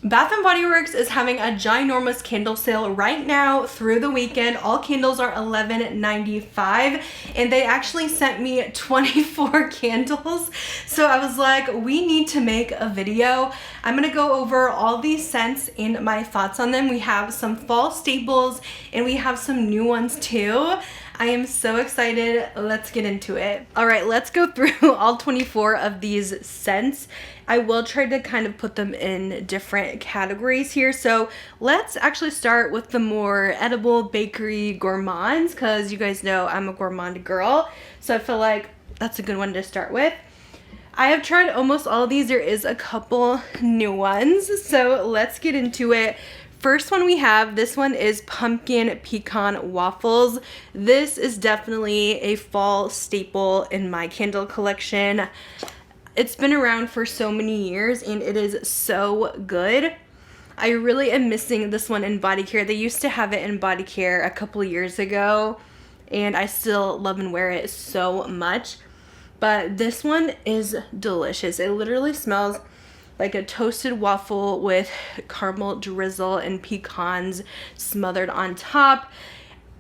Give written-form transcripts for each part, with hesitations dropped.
Bath & Body Works is having a ginormous candle sale right now through the weekend. All candles are $11.95 and they actually sent me 24 candles. So I was like, we need to make a video. I'm gonna go over all these scents and my thoughts on them. We have some fall staples and we have some new ones too. I am so excited. Let's get into it. All right, let's go through all 24 of these scents. I will try to kind of put them in different categories here. So let's actually start with the more edible bakery gourmands, because you guys know I'm a gourmand girl. So I feel like that's a good one to start with. I have tried almost all of these. There is a couple new ones. So let's get into it. First one we have, this one is pumpkin pecan waffles. This is definitely a fall staple in my candle collection. It's been around for so many years and it is so good. I really am missing this one in body care. They used to have it in body care a couple years ago and I still love and wear it so much. But this one is delicious. It literally smells like a toasted waffle with caramel drizzle and pecans smothered on top.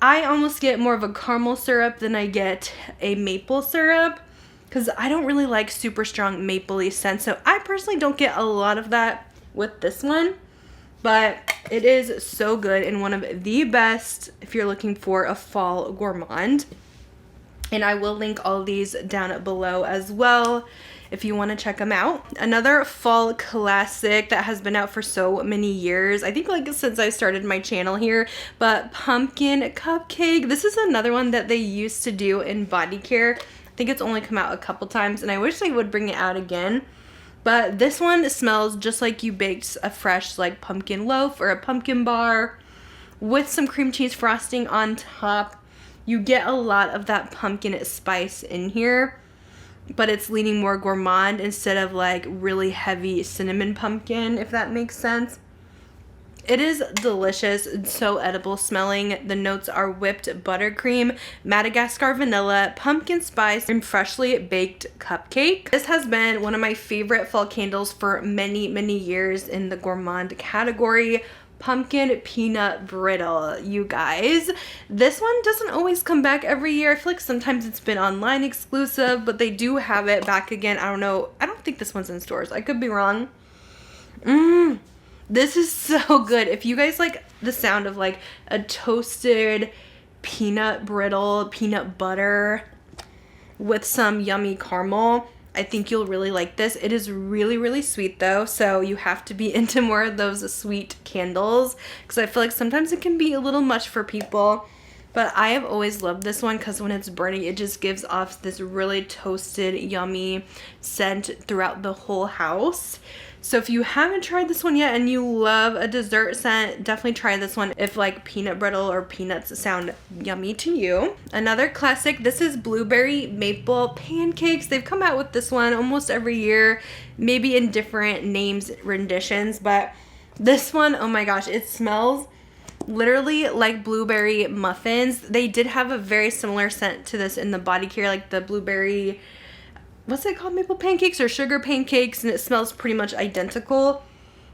I almost get more of a caramel syrup than I get a maple syrup because I don't really like super strong mapley scent. So I personally don't get a lot of that with this one, but it is so good and one of the best if you're looking for a fall gourmand. And I will link all of these down below as well if you want to check them out. Another fall classic that has been out for so many years, I think like since I started my channel here, but pumpkin cupcake. This is another one that they used to do in body care. I think it's only come out a couple times and I wish they would bring it out again. But this one smells just like you baked a fresh like pumpkin loaf or a pumpkin bar with some cream cheese frosting on top. You get a lot of that pumpkin spice in here, but it's leaning more gourmand instead of like really heavy cinnamon pumpkin, if that makes sense. It is delicious and so edible smelling. The notes are whipped buttercream, Madagascar vanilla, pumpkin spice, and freshly baked cupcake. This has been one of my favorite fall candles for many, many years in the gourmand category. Pumpkin peanut brittle, you guys. This one doesn't always come back every year. I feel like sometimes it's been online exclusive, but they do have it back again. I don't know. I don't think this one's in stores. I could be wrong. This is so good. If you guys like the sound of like a toasted peanut brittle, peanut butter with some yummy caramel, I think you'll really like this. It is really, really sweet though, so you have to be into more of those sweet candles because I feel like sometimes it can be a little much for people. But I have always loved this one because when it's burning, it just gives off this really toasted, yummy scent throughout the whole house. So if you haven't tried this one yet and you love a dessert scent, definitely try this one if like peanut brittle or peanuts sound yummy to you. Another classic, this is blueberry maple pancakes. They've come out with this one almost every year, maybe in different names, renditions, but this one, oh my gosh, it smells literally like blueberry muffins. They did have a very similar scent to this in the body care, like the blueberry, what's it called, maple pancakes or sugar pancakes, and it smells pretty much identical.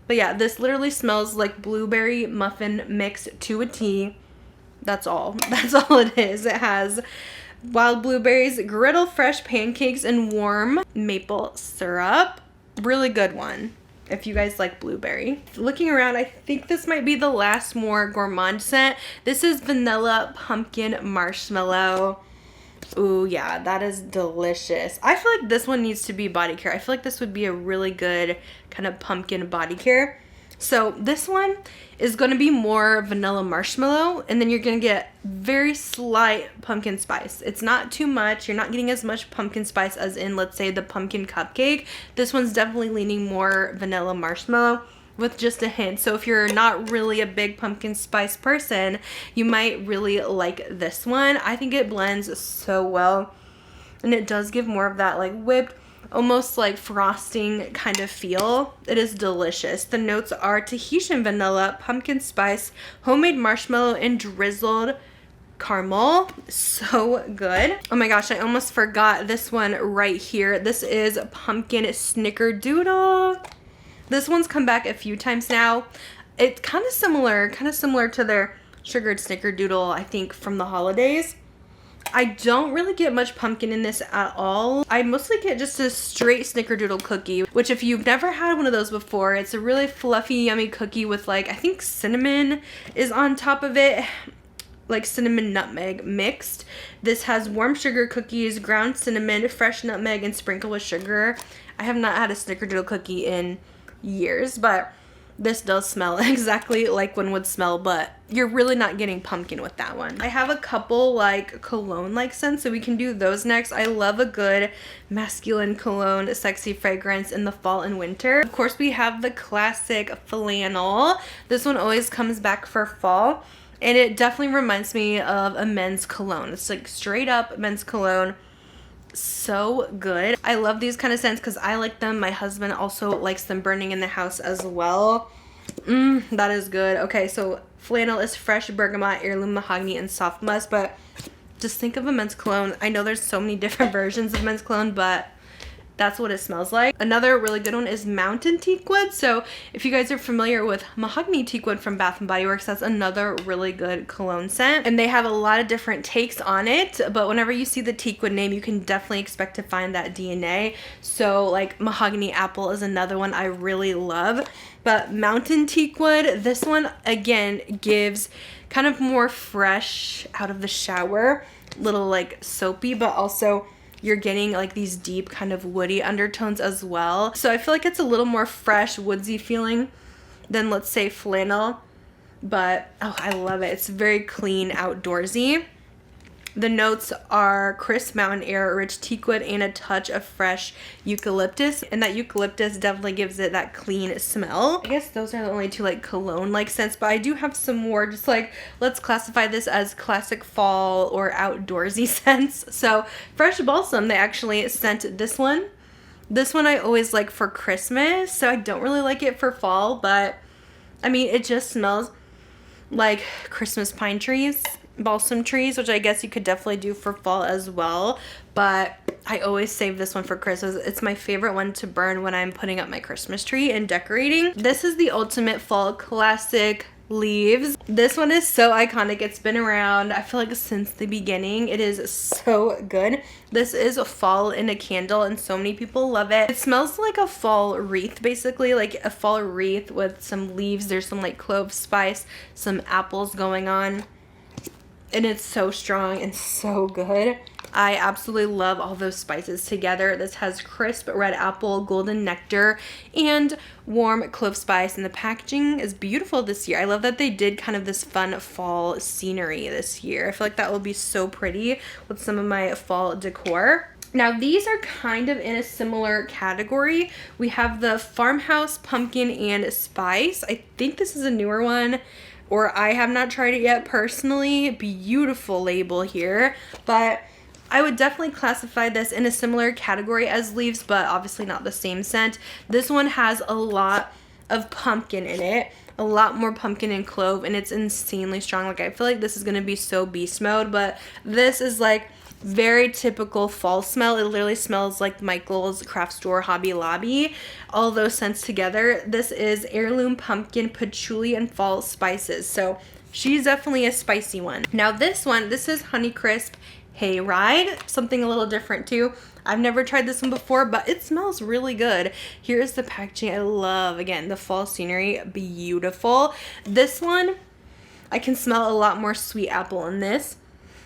But yeah, this literally smells like blueberry muffin mix to a T. That's all. That's all it is. It has wild blueberries, griddle fresh pancakes, and warm maple syrup. Really good one if you guys like blueberry. Looking around, I think this might be the last more gourmand scent. This is vanilla pumpkin marshmallow. Ooh, yeah, that is delicious. I feel like this one needs to be body care. I feel like this would be a really good kind of pumpkin body care. So this one is going to be more vanilla marshmallow, and then you're going to get very slight pumpkin spice. It's not too much. You're not getting as much pumpkin spice as in, let's say, the pumpkin cupcake. This one's definitely leaning more vanilla marshmallow with just a hint. So if you're not really a big pumpkin spice person, you might really like this one. I think it blends so well, and it does give more of that like whipped, almost like frosting kind of feel. It is delicious. The notes are Tahitian vanilla, pumpkin spice, homemade marshmallow, and drizzled caramel. So good. Oh my gosh, I almost forgot this one right here. This is pumpkin snickerdoodle. This one's come back a few times now. It's kind of similar to their sugared snickerdoodle, I think, from the holidays. I don't really get much pumpkin in this at all. I mostly get just a straight snickerdoodle cookie, which if you've never had one of those before, it's a really fluffy, yummy cookie with like, I think cinnamon is on top of it, like cinnamon nutmeg mixed. This has warm sugar cookies, ground cinnamon, fresh nutmeg, and sprinkled with sugar. I have not had a snickerdoodle cookie in years, but this does smell exactly like one would smell, but you're really not getting pumpkin with that one. I have a couple like cologne-like scents, so we can do those next. I love a good masculine cologne, sexy fragrance in the fall and winter. Of course, we have the classic flannel. This one always comes back for fall, and it definitely reminds me of a men's cologne. It's like straight up men's cologne. So good. I love these kind of scents because I like them. My husband also likes them burning in the house as well. That is good. Okay, so flannel is fresh bergamot, heirloom mahogany, and soft musk, but just think of a men's cologne. I know there's so many different versions of men's cologne, but that's what it smells like. Another really good one is mountain teakwood. So if you guys are familiar with mahogany teakwood from Bath & Body Works, that's another really good cologne scent. And they have a lot of different takes on it, but whenever you see the teakwood name, you can definitely expect to find that DNA. So like mahogany apple is another one I really love. But mountain teakwood, this one again gives kind of more fresh out of the shower, little like soapy, but also you're getting like these deep kind of woody undertones as well. So I feel like it's a little more fresh, woodsy feeling than, let's say, flannel. But oh, I love it. It's very clean, outdoorsy. The notes are crisp mountain air, rich teakwood, and a touch of fresh eucalyptus. And that eucalyptus definitely gives it that clean smell. I guess those are the only two like cologne-like scents, but I do have some more just like, let's classify this as classic fall or outdoorsy scents. So Fresh Balsam, they actually sent this one. This one I always like for Christmas, so I don't really like it for fall, but I mean, it just smells like Christmas pine trees. Balsam trees, which I guess you could definitely do for fall as well, but I always save this one for Christmas. It's my favorite one to burn when I'm putting up my Christmas tree and decorating. This is the ultimate fall classic, Leaves. This one is so iconic. It's been around, I feel like, since the beginning. It is so good. This is a fall in a candle and so many people love it. It smells like a fall wreath, basically, like a fall wreath with some leaves. There's some like clove spice, some apples going on. And it's so strong and so good. I absolutely love all those spices together. This has crisp red apple, golden nectar, and warm clove spice. And the packaging is beautiful this year. I love that they did kind of this fun fall scenery this year. I feel like that will be so pretty with some of my fall decor. Now these are kind of in a similar category. We have the Farmhouse Pumpkin and Spice. I think this is a newer one, or I have not tried it yet personally. Beautiful label here, but I would definitely classify this in a similar category as Leaves, but obviously not the same scent. This one has a lot of pumpkin in it, a lot more pumpkin and clove, and it's insanely strong. Like, I feel like this is gonna be so beast mode, but this is like very typical fall smell. It literally smells like Michael's craft store, Hobby Lobby, all those scents together. This is heirloom pumpkin, patchouli, and fall spices, so she's definitely a spicy one. Now this one, this is Honeycrisp Hayride, something a little different too. I've never tried this one before, but it smells really good. Here's the packaging. I love, again, the fall scenery, beautiful. This one, I can smell a lot more sweet apple in this,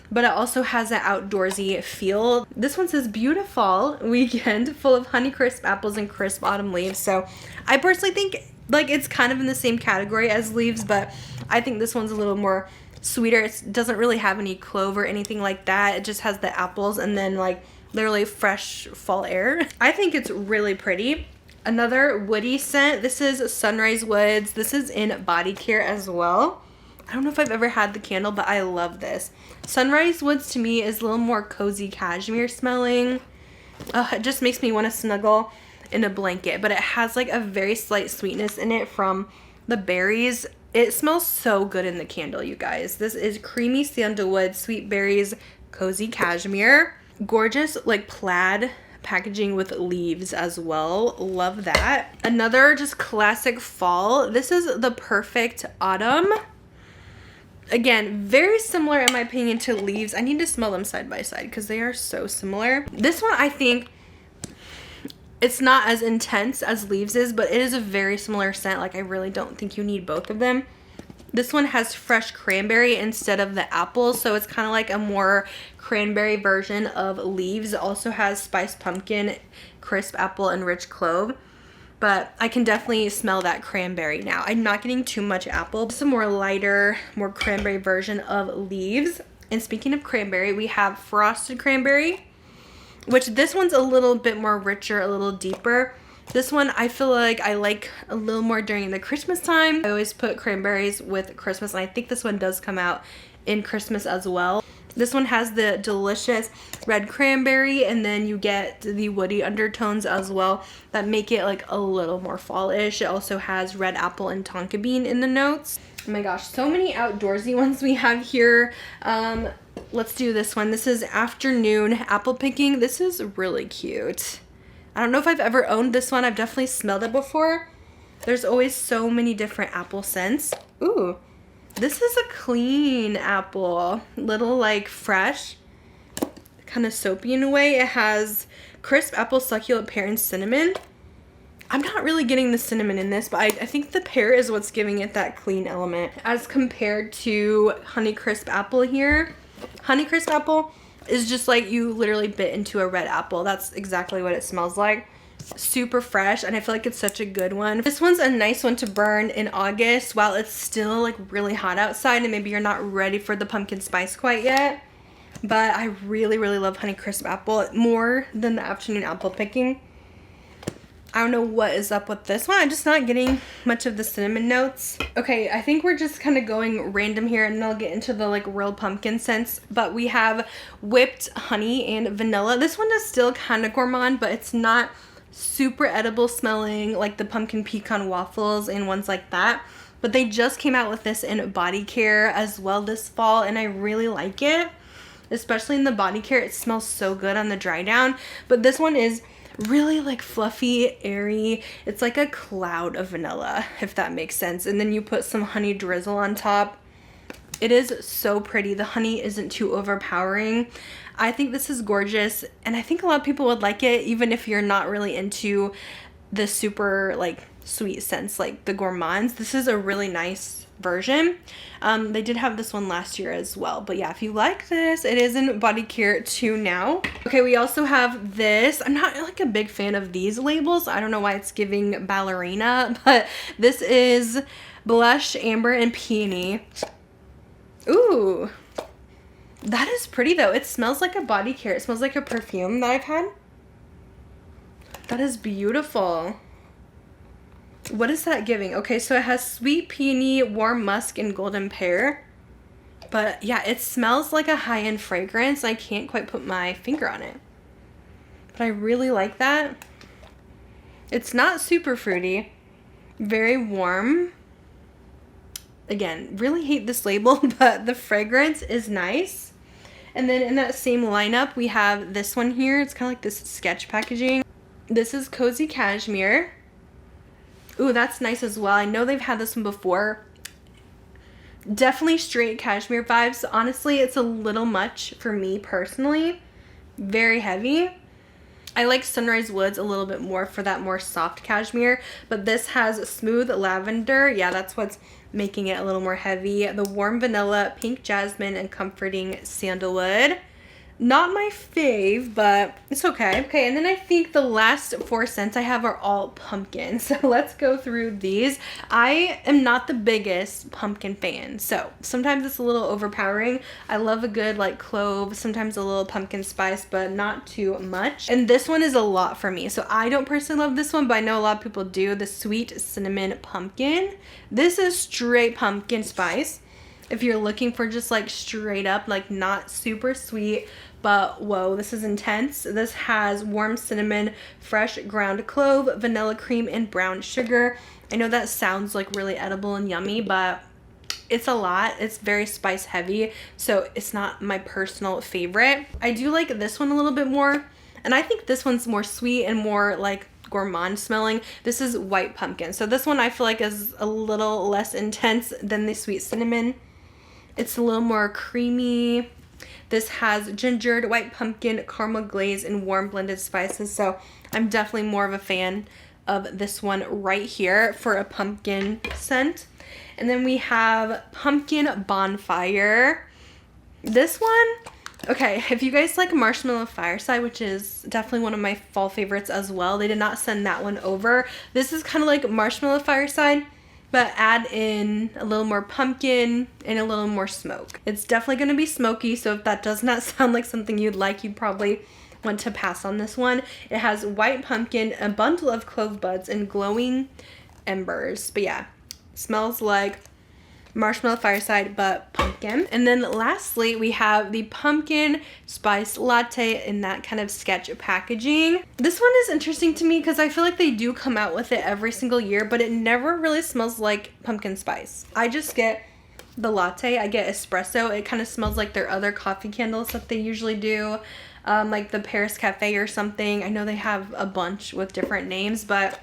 but it also has an outdoorsy feel. This one says beautiful weekend full of Honeycrisp apples and crisp autumn leaves. So I personally think like it's kind of in the same category as Leaves, but I think this one's a little more sweeter. It doesn't really have any clove or anything like that. It just has the apples and then like literally fresh fall air. I think it's really pretty. Another woody scent. This is Sunrise Woods. This is in body care as well. I don't know if I've ever had the candle, but I love this. Sunrise Woods to me is a little more cozy cashmere smelling. It just makes me want to snuggle in a blanket, but it has like a very slight sweetness in it from the berries. It smells so good in the candle, you guys. This is Creamy Sandalwood, Sweet Berries, Cozy Cashmere. Gorgeous like plaid packaging with leaves as well. Love that. Another just classic fall. This is the Perfect Autumn. Again, very similar in my opinion to leaves. I need to smell them side by side because they are so similar. This one, I think it's not as intense as leaves is, but it is a very similar scent. Like, I really don't think you need both of them. This one has fresh cranberry instead of the apple, so it's kind of like a more cranberry version of leaves. It also has spiced pumpkin, crisp apple, and rich clove. But I can definitely smell that cranberry now. I'm not getting too much apple. It's a more lighter, more cranberry version of leaves. And speaking of cranberry, we have frosted cranberry, which this one's a little bit more richer, a little deeper. This one I feel like I like a little more during the Christmas time. I always put cranberries with Christmas, and I think this one does come out in Christmas as well. This one has the delicious red cranberry, and then you get the woody undertones as well that make it like a little more fall-ish. It also has red apple and tonka bean in the notes. Oh my gosh, so many outdoorsy ones we have here. Let's do this one. This is Afternoon Apple Picking. This is really cute. I don't know if I've ever owned this one. I've definitely smelled it before. There's always so many different apple scents. Ooh, this is a clean apple. Little like fresh, kind of soapy in a way. It has crisp apple, succulent pear, and cinnamon. I'm not really getting the cinnamon in this, but I think the pear is what's giving it that clean element. As compared to Honeycrisp Apple here. Honeycrisp Apple is just like you literally bit into a red apple. That's exactly what it smells like. Super fresh, and I feel like it's such a good one. This one's a nice one to burn in August while it's still like really hot outside and maybe you're not ready for the pumpkin spice quite yet. But I really, really love Honeycrisp Apple more than the Afternoon Apple Picking. I don't know what is up with this one. I'm just not getting much of the cinnamon notes. Okay, I think we're just kind of going random here, and then I'll get into the like real pumpkin scents. But we have whipped honey and vanilla. This one is still kind of gourmand, but it's not super edible smelling like the pumpkin pecan waffles and ones like that. But they just came out with this in body care as well this fall, and I really like it. Especially in the body care, it smells so good on the dry down. But this one is really like fluffy, airy. It's like a cloud of vanilla, if that makes sense. And then you put some honey drizzle on top. It is so pretty. The honey isn't too overpowering. I think this is gorgeous, and I think a lot of people would like it even if you're not really into the super like sweet scents like the gourmands. This is a really nice version. They did have this one last year as well, but yeah, if you like this, it is in body care too now. Okay, we also have this. I'm not like a big fan of these labels. I don't know why it's giving ballerina, but this is blush, amber, and peony. Ooh, that is pretty though. It smells like a body care. It smells like a perfume that I've had. That is beautiful. What is that giving? Okay, so it has sweet peony, warm musk, and golden pear. But yeah, it smells like a high-end fragrance. I can't quite put my finger on it. But I really like that. It's not super fruity. Very warm. Again, really hate this label, but the fragrance is nice. And then in that same lineup, we have this one here. It's kind of like this sketch packaging. This is Cozy Cashmere. Ooh, that's nice as well. I know they've had this one before. Definitely straight cashmere vibes. Honestly, it's a little much for me personally. Very heavy. I like Sunrise Woods a little bit more for that more soft cashmere, but this has smooth lavender. Yeah, that's what's making it a little more heavy. The warm vanilla, pink jasmine, and comforting sandalwood. Not my fave, but it's okay. Okay, and then I think the last 4 scents I have are all pumpkin. So let's go through these. I am not the biggest pumpkin fan, so sometimes it's a little overpowering. I love a good like clove, sometimes a little pumpkin spice, but not too much. And this one is a lot for me. So I don't personally love this one, but I know a lot of people do. The sweet cinnamon pumpkin. This is straight pumpkin spice. If you're looking for just like straight up, like not super sweet, but whoa, this is intense. This has warm cinnamon, fresh ground clove, vanilla cream, and brown sugar. I know that sounds like really edible and yummy, but it's a lot. It's very spice heavy, so it's not my personal favorite. I do like this one a little bit more. And I think this one's more sweet and more like gourmand smelling. This is white pumpkin. So this one I feel like is a little less intense than the sweet cinnamon. It's a little more creamy. This has gingered, white pumpkin, caramel glaze, and warm blended spices. So I'm definitely more of a fan of this one right here for a pumpkin scent. And then we have Pumpkin Bonfire. This one, okay, if you guys like Marshmallow Fireside, which is definitely one of my fall favorites as well, they did not send that one over. This is kind of like Marshmallow Fireside, but add in a little more pumpkin and a little more smoke. It's definitely going to be smoky, so if that does not sound like something you'd like, you'd probably want to pass on this one. It has white pumpkin, a bundle of clove buds, and glowing embers. But yeah, smells like Marshmallow Fireside but pumpkin. And then lastly, we have the pumpkin spice latte in that kind of sketch packaging. This one is interesting to me because I feel like they do come out with it every single year, but it never really smells like pumpkin spice. I just get the latte. I get espresso. It kind of smells like their other coffee candles that they usually do, like the Paris Cafe or something. I know they have a bunch with different names, but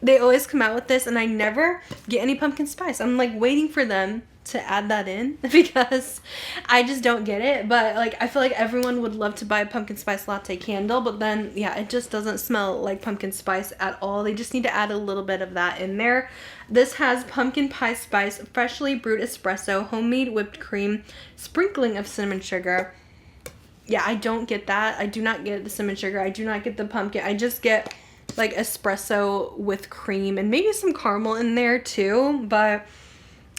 they always come out with this and I never get any pumpkin spice. I'm like waiting for them to add that in because I just don't get it. But like I feel like everyone would love to buy a pumpkin spice latte candle, but then yeah, it just doesn't smell like pumpkin spice at all. They just need to add a little bit of that in there. This has pumpkin pie spice, freshly brewed espresso, homemade whipped cream, sprinkling of cinnamon sugar. Yeah, I don't get that. I do not get the cinnamon sugar. I do not get the pumpkin. I just get like espresso with cream and maybe some caramel in there too, but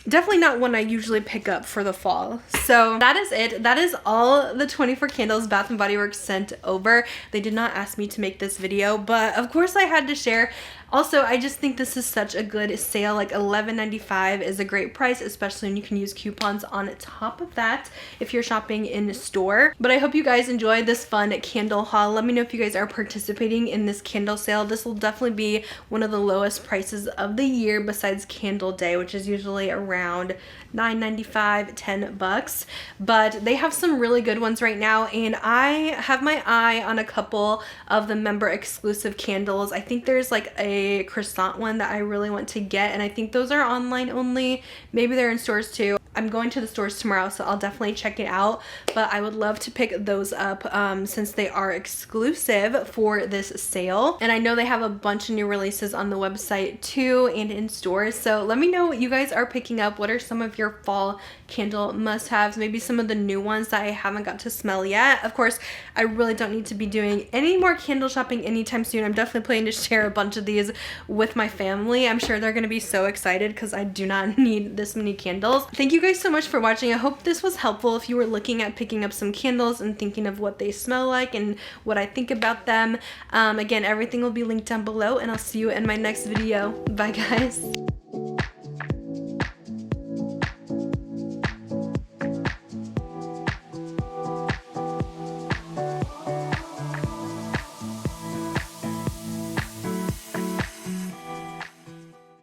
definitely not one I usually pick up for the fall. So that is it. That is all the 24 candles Bath & Body Works sent over. They did not ask me to make this video, but of course I had to share. Also, I just think this is such a good sale. Like $11.95 is a great price, especially when you can use coupons on top of that if you're shopping in store. But I hope you guys enjoyed this fun candle haul. Let me know if you guys are participating in this candle sale. This will definitely be one of the lowest prices of the year besides Candle Day, which is usually around $9.95, $10. But they have some really good ones right now, and I have my eye on a couple of the member exclusive candles. I think there's like a croissant one that I really want to get, and I think those are online only. Maybe they're in stores too. I'm going to the stores tomorrow, so I'll definitely check it out, but I would love to pick those up since they are exclusive for this sale. And I know they have a bunch of new releases on the website too and in stores, so let me know what you guys are picking up. What are some of your fall candle must-haves? Maybe some of the new ones that I haven't got to smell yet. Of course, I really don't need to be doing any more candle shopping anytime soon. I'm definitely planning to share a bunch of these with my family. I'm sure they're going to be so excited because I do not need this many candles. Thank you guys so much for watching. I hope this was helpful if you were looking at picking up some candles and thinking of what they smell like and what I think about them. Again, everything will be linked down below, and I'll see you in my next video. Bye guys.